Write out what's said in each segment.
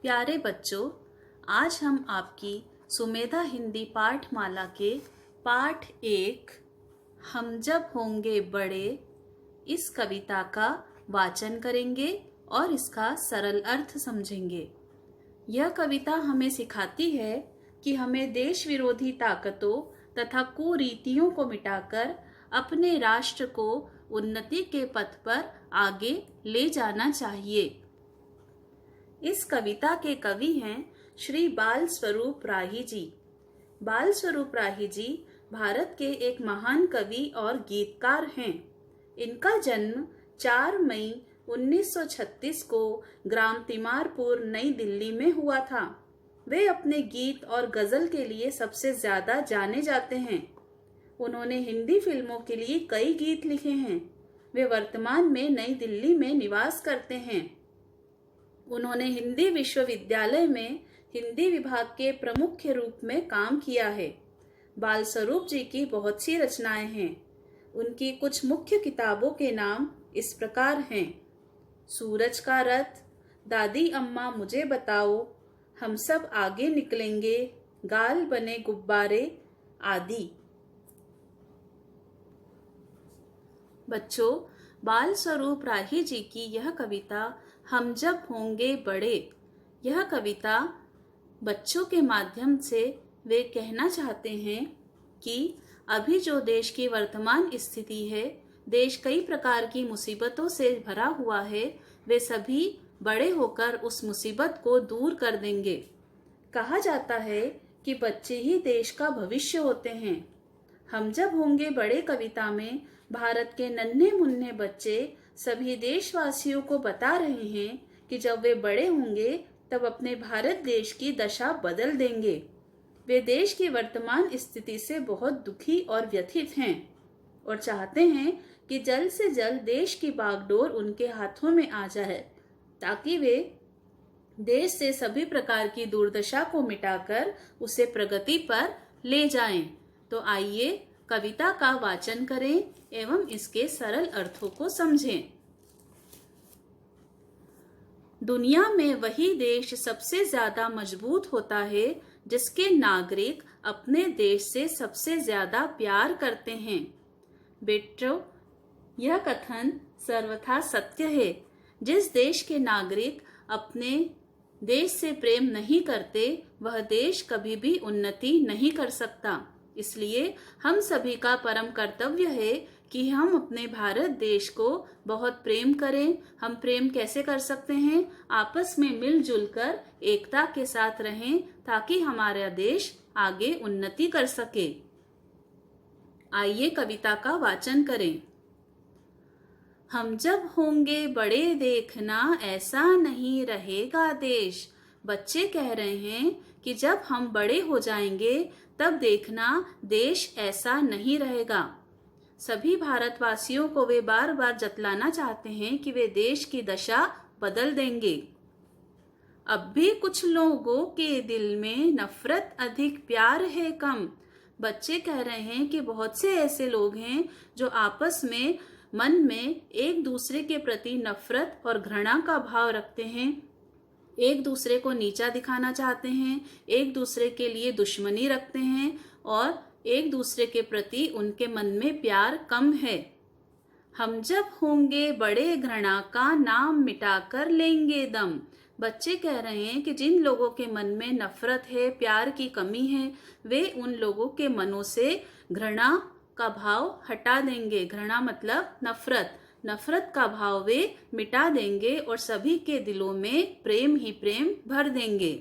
प्यारे बच्चों, आज हम आपकी सुमेधा हिंदी पाठमाला के पाठ 1 हम जब होंगे बड़े इस कविता का वाचन करेंगे और इसका सरल अर्थ समझेंगे। यह कविता हमें सिखाती है कि हमें देश विरोधी ताकतों तथा कुरीतियों को मिटाकर अपने राष्ट्र को उन्नति के पथ पर आगे ले जाना चाहिए। इस कविता के कवि हैं श्री बाल स्वरूप राही जी। बाल स्वरूप राही जी भारत के एक महान कवि और गीतकार हैं। इनका जन्म 4 मई 1936 को ग्राम तिमारपुर, नई दिल्ली में हुआ था। वे अपने गीत और गजल के लिए सबसे ज्यादा जाने जाते हैं। उन्होंने हिंदी फिल्मों के लिए कई गीत लिखे हैं। वे वर्तमान में नई दिल्ली में निवास करते हैं। उन्होंने हिंदी विश्वविद्यालय में हिंदी विभाग के प्रमुख के रूप में काम किया है। बाल स्वरूप जी की बहुत सी रचनाएं हैं। उनकी कुछ मुख्य किताबों के नाम इस प्रकार हैं: सूरज का रथ, दादी अम्मा मुझे बताओ, हम सब आगे निकलेंगे, गाल बने गुब्बारे आदि। बच्चों, बाल स्वरूप राही जी की यह कविता हम जब होंगे बड़े, यह कविता बच्चों के माध्यम से वे कहना चाहते हैं कि अभी जो देश की वर्तमान स्थिति है, देश कई प्रकार की मुसीबतों से भरा हुआ है, वे सभी बड़े होकर उस मुसीबत को दूर कर देंगे। कहा जाता है कि बच्चे ही देश का भविष्य होते हैं। हम जब होंगे बड़े कविता में भारत के नन्हे मुन्ने बच्चे सभी देशवासियों को बता रहे हैं कि जब वे बड़े होंगे तब अपने भारत देश की दशा बदल देंगे। वे देश की वर्तमान स्थिति से बहुत दुखी और व्यथित हैं और चाहते हैं कि जल्द से जल्द देश की बागडोर उनके हाथों में आ जाए, ताकि वे देश से सभी प्रकार की दुर्दशा को मिटाकर उसे प्रगति पर ले जाएं। तो आइए कविता का वाचन करें एवं इसके सरल अर्थों को समझें। दुनिया में वही देश सबसे ज्यादा मजबूत होता है जिसके नागरिक अपने देश से सबसे ज्यादा प्यार करते हैं। बेटो, यह कथन सर्वथा सत्य है। जिस देश के नागरिक अपने देश से प्रेम नहीं करते, वह देश कभी भी उन्नति नहीं कर सकता। इसलिए हम सभी का परम कर्तव्य है कि हम अपने भारत देश को बहुत प्रेम करें। हम प्रेम कैसे कर सकते हैं? आपस में मिलजुल कर एकता के साथ रहें, ताकि हमारा देश आगे उन्नति कर सके। आइए कविता का वाचन करें। हम जब होंगे बड़े देखना ऐसा नहीं रहेगा देश। बच्चे कह रहे हैं कि जब हम बड़े हो जाएंगे तब देखना देश ऐसा नहीं रहेगा। सभी भारतवासियों को वे बार बार जतलाना चाहते हैं कि वे देश की दशा बदल देंगे। अब भी कुछ लोगों के दिल में नफरत अधिक, प्यार है कम। बच्चे कह रहे हैं कि बहुत से ऐसे लोग हैं जो आपस में मन में एक दूसरे के प्रति नफरत और घृणा का भाव रखते हैं, एक दूसरे को नीचा दिखाना चाहते हैं, एक दूसरे के लिए दुश्मनी रखते हैं और एक दूसरे के प्रति उनके मन में प्यार कम है। हम जब होंगे बड़े घृणा का नाम मिटाकर लेंगे दम। बच्चे कह रहे हैं कि जिन लोगों के मन में नफरत है, प्यार की कमी है, वे उन लोगों के मनों से घृणा का भाव हटा देंगे। घृणा मतलब नफरत। नफरत का भाव वे मिटा देंगे और सभी के दिलों में प्रेम ही प्रेम भर देंगे।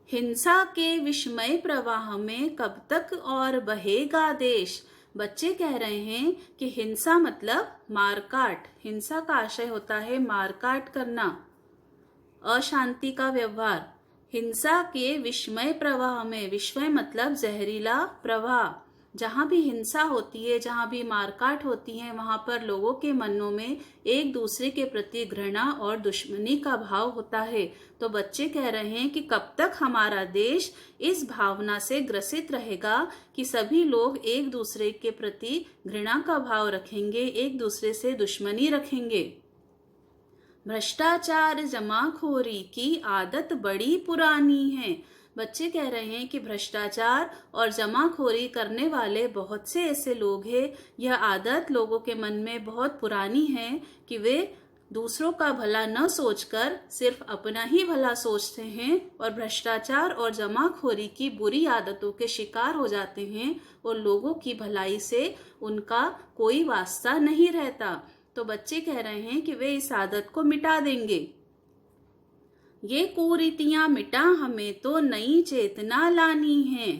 हिंसा के विस्मय प्रवाह में कब तक और बहेगा देश। बच्चे कह रहे हैं कि हिंसा मतलब मारकाट। हिंसा का आशय होता है मारकाट करना, अशांति का व्यवहार। हिंसा के विस्मय प्रवाह में, विस्मय मतलब जहरीला प्रवाह। जहाँ भी हिंसा होती है, जहाँ भी मारकाट होती है, वहाँ पर लोगों के मनों में एक दूसरे के प्रति घृणा और दुश्मनी का भाव होता है। तो बच्चे कह रहे हैं कि कब तक हमारा देश इस भावना से ग्रसित रहेगा कि सभी लोग एक दूसरे के प्रति घृणा का भाव रखेंगे, एक दूसरे से दुश्मनी रखेंगे। भ्रष्टाचार जमाखोरी की आदत बड़ी पुरानी है। बच्चे कह रहे हैं कि भ्रष्टाचार और जमाखोरी करने वाले बहुत से ऐसे लोग हैं, यह आदत लोगों के मन में बहुत पुरानी है कि वे दूसरों का भला न सोचकर सिर्फ अपना ही भला सोचते हैं और भ्रष्टाचार और जमाखोरी की बुरी आदतों के शिकार हो जाते हैं और लोगों की भलाई से उनका कोई वास्ता नहीं रहता। तो बच्चे कह रहे हैं कि वे इस आदत को मिटा देंगे। ये कुरीतियां मिटा, हमें तो नई चेतना लानी है।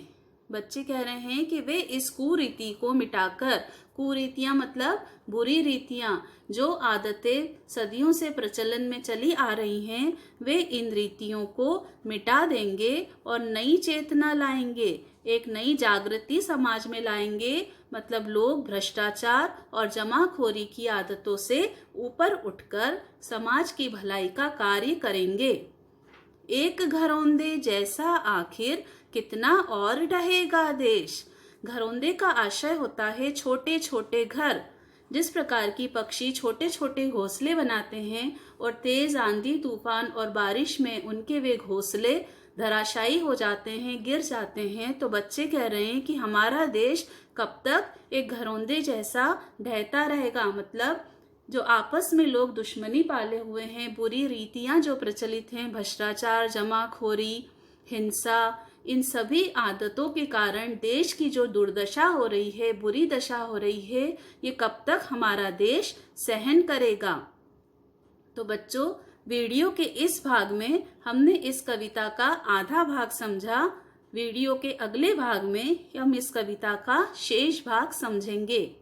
बच्चे कह रहे हैं कि वे इस कुरीति को मिटाकर, कुरीतियां मतलब बुरी रीतियां, जो आदतें सदियों से प्रचलन में चली आ रही हैं, वे इन रीतियों को मिटा देंगे और नई चेतना लाएंगे, एक नई जागृति समाज में लाएंगे। मतलब लोग भ्रष्टाचार और जमाखोरी की आदतों से ऊपर उठकर समाज की भलाई का कार्य करेंगे। एक घरौंदे जैसा आखिर कितना और ढहेगा देश। घरौंदे का आशय होता है छोटे छोटे घर। जिस प्रकार की पक्षी छोटे छोटे घोंसले बनाते हैं और तेज आंधी तूफान और बारिश में उनके वे घोंसले धराशायी हो जाते हैं, गिर जाते हैं, तो बच्चे कह रहे हैं कि हमारा देश कब तक एक घरौंदे जैसा ढहता रहेगा। मतलब जो आपस में लोग दुश्मनी पाले हुए हैं, बुरी रीतियां जो प्रचलित हैं, भ्रष्टाचार, जमाखोरी, हिंसा, इन सभी आदतों के कारण देश की जो दुर्दशा हो रही है, बुरी दशा हो रही है, ये कब तक हमारा देश सहन करेगा। तो बच्चों, वीडियो के इस भाग में हमने इस कविता का आधा भाग समझा। वीडियो के अगले भाग में हम इस कविता का शेष भाग समझेंगे।